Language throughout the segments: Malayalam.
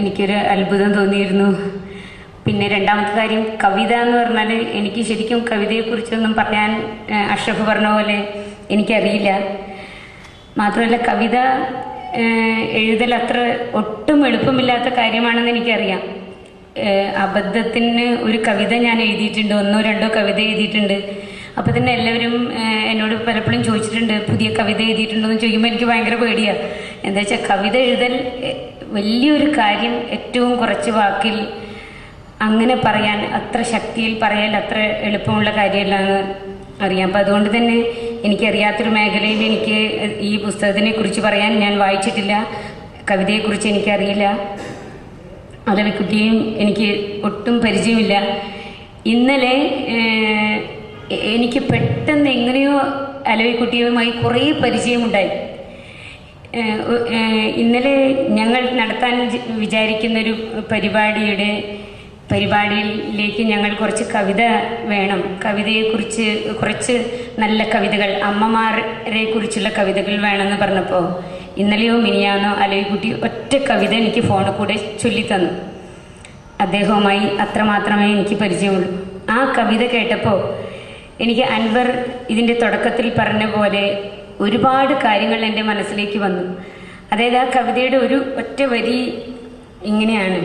എനിക്കൊരു അത്ഭുതം തോന്നിയിരുന്നു. പിന്നെ രണ്ടാമത്തെ കാര്യം, കവിത എന്ന് പറഞ്ഞാൽ എനിക്ക് ശരിക്കും കവിതയെക്കുറിച്ചൊന്നും പറയാൻ അഷ്റഫ് പറഞ്ഞ പോലെ എനിക്കറിയില്ല. മാത്രമല്ല കവിത എഴുതൽ അത്ര ഒട്ടും എളുപ്പമില്ലാത്ത കാര്യമാണെന്ന് എനിക്കറിയാം. അബദ്ധത്തിന് ഒരു കവിത ഞാൻ എഴുതിയിട്ടുണ്ട്, 1 or 2 കവിത എഴുതിയിട്ടുണ്ട്. അപ്പോൾ തന്നെ എല്ലാവരും എന്നോട് പലപ്പോഴും ചോദിച്ചിട്ടുണ്ട് പുതിയ കവിത എഴുതിയിട്ടുണ്ടോ എന്ന് ചോദിക്കുമ്പോൾ എനിക്ക് ഭയങ്കര പേടിയാണ്. എന്താ വെച്ചാൽ കവിത എഴുതൽ വലിയൊരു കാര്യം ഏറ്റവും കുറച്ച് വാക്കിൽ അങ്ങനെ പറയാൻ, അത്ര ശക്തിയിൽ പറയാൻ അത്ര എളുപ്പമുള്ള കാര്യമല്ല എന്ന് അറിയാം. അപ്പം അതുകൊണ്ട് തന്നെ എനിക്കറിയാത്തൊരു മേഖലയിൽ എനിക്ക് ഈ പുസ്തകത്തിനെ കുറിച്ച് പറയാൻ, ഞാൻ വായിച്ചിട്ടില്ല, കവിതയെക്കുറിച്ച് എനിക്കറിയില്ല, അലവിക്കുട്ടിയും എനിക്ക് ഒട്ടും പരിചയമില്ല. ഇന്നലെ എനിക്ക് പെട്ടെന്ന് എങ്ങനെയോ അലവിക്കുട്ടിയുമായി കുറേ പരിചയമുണ്ടായി. ഇന്നലെ ഞങ്ങൾ നടത്താൻ വിചാരിക്കുന്നൊരു പരിപാടിയിലേക്ക് ഞങ്ങൾ കുറച്ച് കവിത വേണം, കവിതയെക്കുറിച്ച് കുറച്ച് നല്ല കവിതകൾ, അമ്മമാരെ കുറിച്ചുള്ള കവിതകൾ വേണമെന്ന് പറഞ്ഞപ്പോൾ ഇന്നലെയോ മിനിയാന്നോ അലവിക്കുട്ടി ഒറ്റ കവിത എനിക്ക് ഫോണിൽ കൂടെ ചൊല്ലിത്തന്നു. അദ്ദേഹവുമായി അത്രമാത്രമേ എനിക്ക് പരിചയമുള്ളൂ. ആ കവിത കേട്ടപ്പോൾ എനിക്ക് അൻവർ ഇതിൻ്റെ തുടക്കത്തിൽ പറഞ്ഞ പോലെ ഒരുപാട് കാര്യങ്ങൾ എൻ്റെ മനസ്സിലേക്ക് വന്നു. അതായത് ആ കവിതയുടെ ഒരു ഒറ്റ വരി ഇങ്ങനെയാണ്: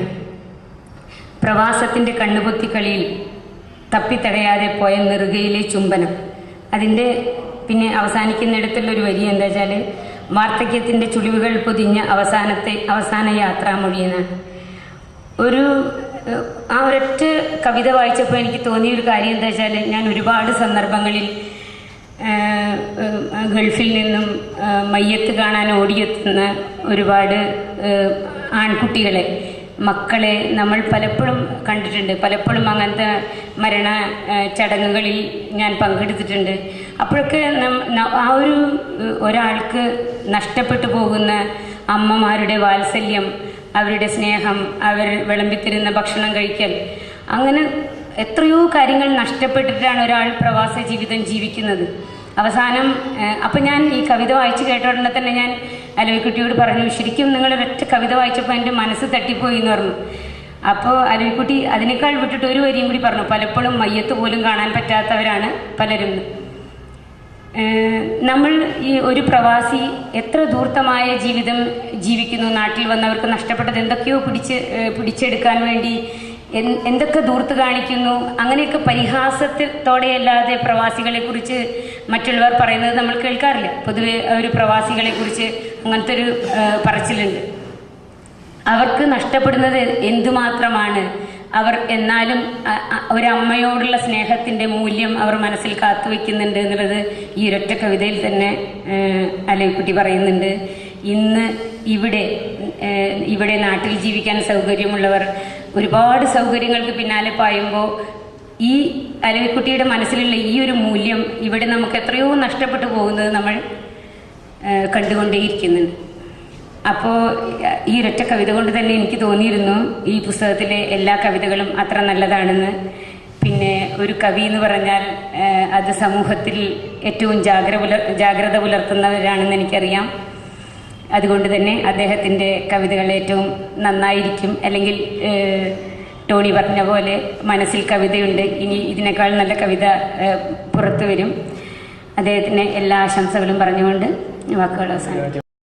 പ്രവാസത്തിൻ്റെ കണ്ണുപൊത്തിക്കളിയിൽ തപ്പിത്തടയാതെ പോയ നെറുകയിലെ ചുംബനം. അതിൻ്റെ പിന്നെ അവസാനിക്കുന്നിടത്തുള്ളൊരു വരി എന്താ വെച്ചാൽ, വാർദ്ധക്യത്തിൻ്റെ ചുളിവുകൾ പൊതിഞ്ഞ അവസാന യാത്രാമൊഴിയെന്നാണ്. ആ ഒരൊറ്റ കവിത വായിച്ചപ്പോൾ എനിക്ക് തോന്നിയൊരു കാര്യം എന്താ വെച്ചാൽ, ഞാൻ ഒരുപാട് സന്ദർഭങ്ങളിൽ ഗൾഫിൽ നിന്നും മയ്യത്ത് കാണാൻ ഓടിയെത്തുന്ന ഒരുപാട് ആൺകുട്ടികളെ, മക്കളെ നമ്മൾ പലപ്പോഴും കണ്ടിട്ടുണ്ട്. പലപ്പോഴും അങ്ങനത്തെ മരണ ചടങ്ങുകളിൽ ഞാൻ പങ്കെടുത്തിട്ടുണ്ട്. അപ്പോഴൊക്കെ ആ ഒരാൾക്ക് നഷ്ടപ്പെട്ടു പോകുന്ന അമ്മമാരുടെ വാത്സല്യം, അവരുടെ സ്നേഹം, അവർ വിളമ്പിത്തരുന്ന ഭക്ഷണം കഴിക്കൽ, അങ്ങനെ എത്രയോ കാര്യങ്ങൾ നഷ്ടപ്പെട്ടിട്ടാണ് ഒരാൾ പ്രവാസ ജീവിതം ജീവിക്കുന്നത്. അവസാനം അപ്പം ഞാൻ ഈ കവിത വായിച്ച് കേട്ട ഉടനെ തന്നെ ഞാൻ അലവിക്കുട്ടിയോട് പറഞ്ഞു, ശരിക്കും നിങ്ങളൊരൊറ്റ കവിത വായിച്ചപ്പോൾ എൻ്റെ മനസ്സ് തട്ടിപ്പോയി എന്ന് പറഞ്ഞു. അപ്പോൾ അലവിക്കുട്ടി അതിനേക്കാൾ വിട്ടിട്ട് ഒരു വരിയും കൂടി പറഞ്ഞു, പലപ്പോഴും മയ്യത്ത് പോലും കാണാൻ പറ്റാത്തവരാണ് പലരും. നമ്മൾ ഈ ഒരു പ്രവാസി എത്ര ധൂർത്തമായ ജീവിതം ജീവിക്കുന്നു, നാട്ടിൽ വന്നവർക്ക് നഷ്ടപ്പെട്ടത് എന്തൊക്കെയോ പിടിച്ചെടുക്കാൻ വേണ്ടി എന്തൊക്കെ ധൂർത്ത് കാണിക്കുന്നു. അങ്ങനെയൊക്കെ പരിഹാസത്തോടെയല്ലാതെ പ്രവാസികളെ കുറിച്ച് മറ്റുള്ളവർ പറയുന്നത് നമ്മൾ കേൾക്കാറില്ല. പൊതുവെ ഒരു പ്രവാസികളെ കുറിച്ച് അങ്ങനത്തെ ഒരു പറച്ചിലുണ്ട്. അവർക്ക് നഷ്ടപ്പെടുന്നത് എന്തുമാത്രമാണ്, അവർ എന്നാലും ഒരമ്മയോടുള്ള സ്നേഹത്തിൻ്റെ മൂല്യം അവർ മനസ്സിൽ കാത്തുവെക്കുന്നുണ്ട് എന്നുള്ളത് ഈ ഒരൊറ്റ കവിതയിൽ തന്നെ അലവിക്കുട്ടി പറയുന്നുണ്ട്. ഇന്ന് ഇവിടെ നാട്ടിൽ ജീവിക്കാൻ സൗകര്യമുള്ളവർ ഒരുപാട് സൗകര്യങ്ങൾക്ക് പിന്നാലെ പായുമ്പോൾ ഈ അലവിക്കുട്ടിയുടെ മനസ്സിലുള്ള ഈ ഒരു മൂല്യം ഇവിടെ നമുക്ക് എത്രയോ നഷ്ടപ്പെട്ടു പോകുന്നത് നമ്മൾ കണ്ടുകൊണ്ടേയിരിക്കുന്നുണ്ട്. അപ്പോൾ ഈ ഒരൊറ്റ കവിത കൊണ്ട് തന്നെ എനിക്ക് തോന്നിയിരുന്നു ഈ പുസ്തകത്തിലെ എല്ലാ കവിതകളും അത്ര നല്ലതാണെന്ന്. പിന്നെ ഒരു കവി എന്ന് പറഞ്ഞാൽ അത് സമൂഹത്തിൽ ഏറ്റവും ജാഗ്രത പുലർത്തുന്നവരാണെന്ന് എനിക്കറിയാം. അതുകൊണ്ട് തന്നെ അദ്ദേഹത്തിൻ്റെ കവിതകൾ ഏറ്റവും നന്നായിരിക്കും. അല്ലെങ്കിൽ ടോണി പറഞ്ഞ പോലെ മനസ്സിൽ കവിതയുണ്ട്, ഇനി ഇതിനേക്കാൾ നല്ല കവിത പുറത്തു വരും. അദ്ദേഹത്തിന് എല്ലാ ആശംസകളും പറഞ്ഞുകൊണ്ട് വാക്കുകൾ അവസാനിക്കും.